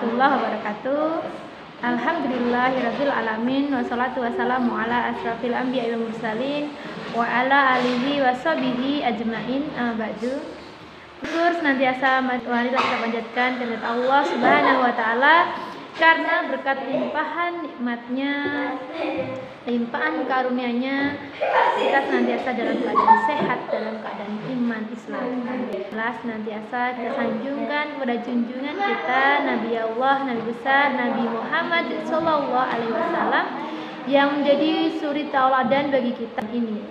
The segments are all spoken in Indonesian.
warahmatullahi wabarakatuh. Alhamdulillahirabbil alamin wassalatu wassalamu ala asrafil anbiya'i wal mursalin wa ala alihi washabihi ajmain. Ba'du. Syukur senantiasa marilah kita panjatkan kehadirat Allah Subhanahu wa taala karena berkat limpahan nikmatnya, limpahan karunia-Nya, kita senantiasa dalam keadaan sehat, dalam keadaan iman Islam. Alhamdulillah, senantiasa kita sanjungkan kepada junjungan kita Nabi Allah, Nabi besar Nabi Muhammad Sallallahu Alaihi Wasallam yang menjadi suri tauladan bagi kita ini.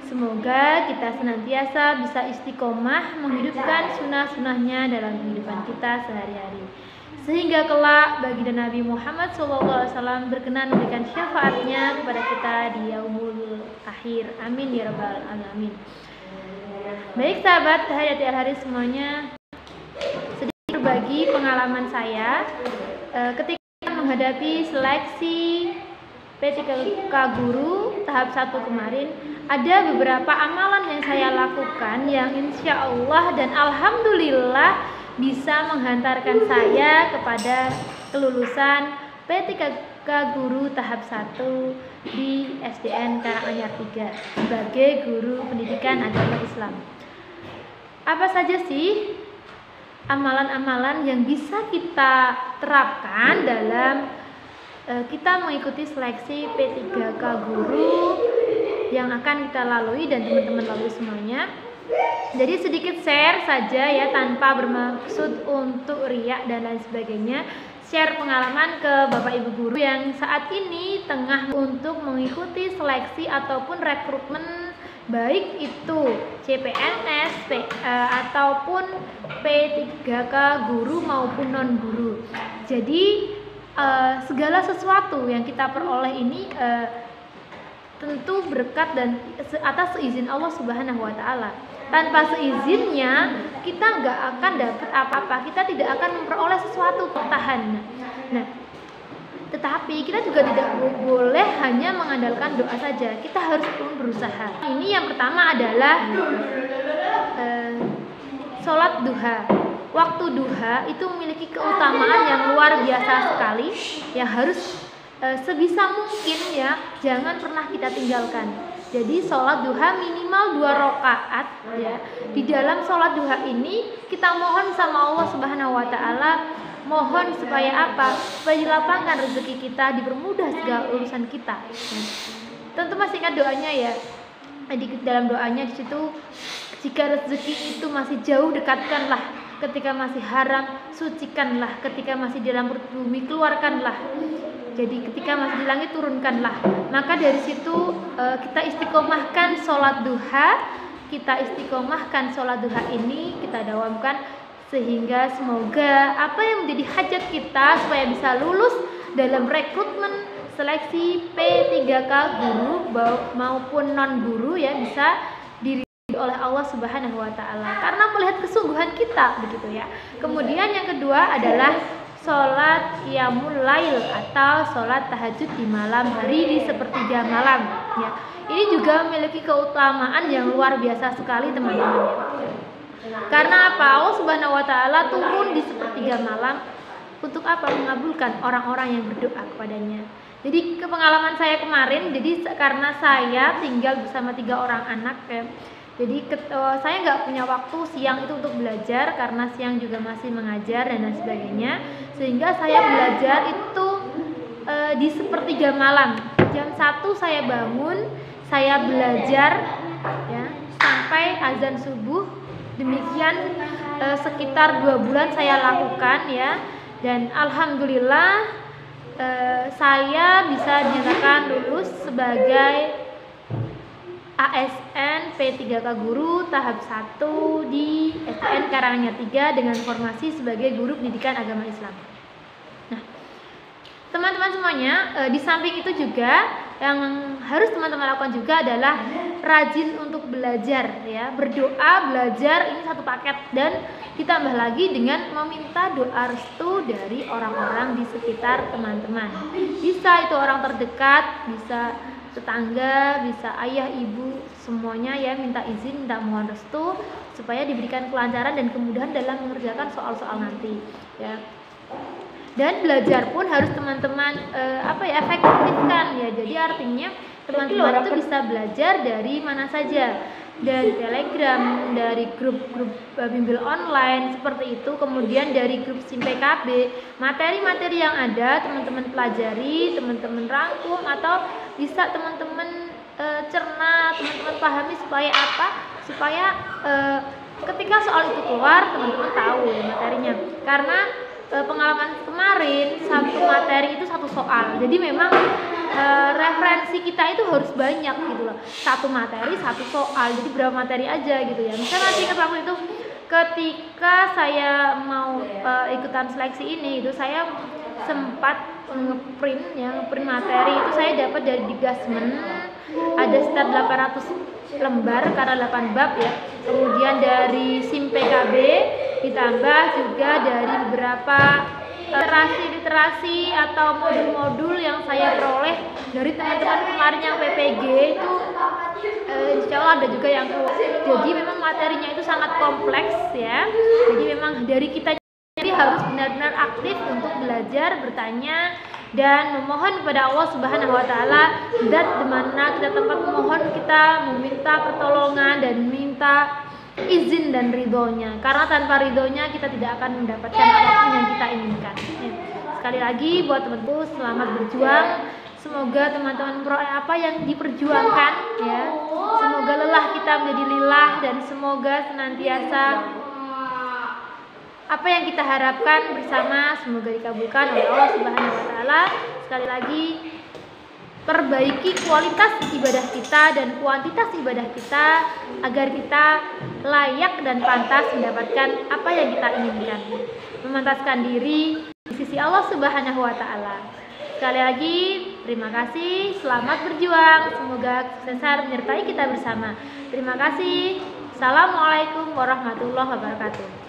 Semoga kita senantiasa bisa istiqomah menghidupkan sunnah-sunnahnya dalam kehidupan kita sehari-hari, sehingga kelak baginda Nabi Muhammad SAW berkenan memberikan syafaatnya kepada kita di yaumul akhir. Amin ya rabbal alamin. Baik sahabat Hayati Al-Haris semuanya, sedikit berbagi pengalaman saya ketika menghadapi seleksi P3K Guru tahap 1 kemarin. Ada beberapa amalan yang saya lakukan yang insya Allah dan alhamdulillah bisa menghantarkan saya kepada kelulusan P3K Guru tahap 1 di SDN Karanganyar 3 sebagai guru pendidikan agama Islam. Apa saja sih amalan-amalan yang bisa kita terapkan dalam kita mengikuti seleksi P3K Guru yang akan kita lalui dan teman-teman lalui semuanya? Jadi sedikit share saja ya, tanpa bermaksud untuk riak dan lain sebagainya. Share pengalaman ke Bapak Ibu guru yang saat ini tengah untuk mengikuti seleksi ataupun rekrutmen, baik itu CPNS ataupun P3K Guru maupun non guru. Jadi segala sesuatu yang kita peroleh ini tentu berkat dan atas seizin Allah Subhanahu wa taala. Tanpa seizinnya kita nggak akan dapat apa-apa, kita tidak akan memperoleh sesuatu pertahanan. Nah, tetapi kita juga tidak boleh hanya mengandalkan doa saja, kita harus pun berusaha. Ini yang pertama adalah sholat duha. Waktu duha itu memiliki keutamaan yang luar biasa sekali, yang harus sebisa mungkin ya jangan pernah kita tinggalkan. Jadi sholat duha minimal 2 rakaat ya. Di dalam sholat duha ini kita mohon sama Allah Subhanahu wa taala, mohon supaya apa? Supaya dilapangkan rezeki kita, dipermudah segala urusan kita. Tentu masih ingat doanya ya. Di dalam doanya di situ, jika rezeki itu masih jauh dekatkanlah, ketika masih haram sucikanlah, ketika masih di dalam perut bumi keluarkanlah, jadi ketika masih di langit turunkanlah. Maka dari situ kita istiqomahkan sholat duha, kita istiqomahkan sholat duha ini, kita dawamkan sehingga semoga apa yang menjadi hajat kita supaya bisa lulus dalam rekrutmen seleksi P3K Guru maupun non guru ya bisa diridhoi oleh Allah Subhanahu wa taala karena melihat kesungguhan kita begitu ya. Kemudian yang kedua adalah sholat qiyamul lail atau sholat tahajud di malam hari, di sepertiga malam ya. Ini juga memiliki keutamaan yang luar biasa sekali teman-teman. Karena apa? Allah Subhanahu wa taala turun di sepertiga malam untuk apa? Mengabulkan orang-orang yang berdoa kepadanya. Jadi ke pengalaman saya kemarin, jadi karena saya tinggal bersama 3 orang anak ya. Jadi saya nggak punya waktu siang itu untuk belajar karena siang juga masih mengajar dan lain sebagainya, sehingga saya belajar itu di sepertiga malam. Jam 1 saya bangun, saya belajar ya sampai azan subuh. Demikian sekitar 2 bulan saya lakukan ya, dan alhamdulillah saya bisa dinyatakan lulus sebagai ASN P3K Guru tahap 1 di SDN Karanganyar 3 dengan formasi sebagai guru pendidikan agama Islam. Nah, teman-teman semuanya, di samping itu juga yang harus teman-teman lakukan juga adalah rajin untuk belajar ya, berdoa, belajar, ini satu paket, dan ditambah lagi dengan meminta doa restu dari orang-orang di sekitar teman-teman. Bisa itu orang terdekat, bisa tetangga, bisa ayah, ibu, semuanya ya, minta izin, minta mohon restu supaya diberikan kelancaran dan kemudahan dalam mengerjakan soal-soal nanti ya. Dan belajar pun harus teman-teman efektifkan ya. Jadi artinya teman-teman itu bisa belajar dari mana saja, dari Telegram, dari grup-grup bimbel online seperti itu, kemudian dari grup SIM PKB. Materi-materi yang ada teman-teman pelajari, teman-teman rangkum, atau bisa teman-teman cerna, teman-teman pahami supaya apa? Supaya ketika soal itu keluar teman-teman tahu ya materinya. Karena pengalaman kemarin satu materi itu satu soal, jadi memang referensi kita itu harus banyak gitu loh. Satu materi satu soal, jadi berapa materi aja gitu ya. Misalnya nanti waktu itu ketika saya mau ikutan seleksi ini, itu saya sempat ngeprint materi itu saya dapat dari Digasmen, ada sekitar 800 lembar karena 8 bab ya. Kemudian dari SIM PKB ditambah juga dari beberapa literasi atau modul-modul yang saya peroleh dari teman-teman kemarin yang PPG itu, insya Allah ada juga yang keluar. Jadi memang materinya itu sangat kompleks ya. Jadi memang dari kita harus benar-benar aktif untuk belajar, bertanya, dan memohon kepada Allah Subhanahu wa Ta'ala, zat di mana kita tempat memohon, kita meminta pertolongan dan minta izin dan ridhonya, karena tanpa ridhonya kita tidak akan mendapatkan apapun yang kita inginkan. Sekali lagi buat teman-teman, selamat berjuang. Semoga teman-teman memperoleh apa yang diperjuangkan ya. Semoga lelah kita menjadi lillah, dan semoga senantiasa apa yang kita harapkan bersama semoga dikabulkan oleh Allah Subhanahu wa Ta'ala. Sekali lagi, perbaiki kualitas ibadah kita dan kuantitas ibadah kita agar kita layak dan pantas mendapatkan apa yang kita inginkan, memantaskan diri di sisi Allah Subhanahu wa Ta'ala. Sekali lagi, terima kasih, selamat berjuang, semoga kesuksesan menyertai kita bersama. Terima kasih. Assalamualaikum warahmatullahi wabarakatuh.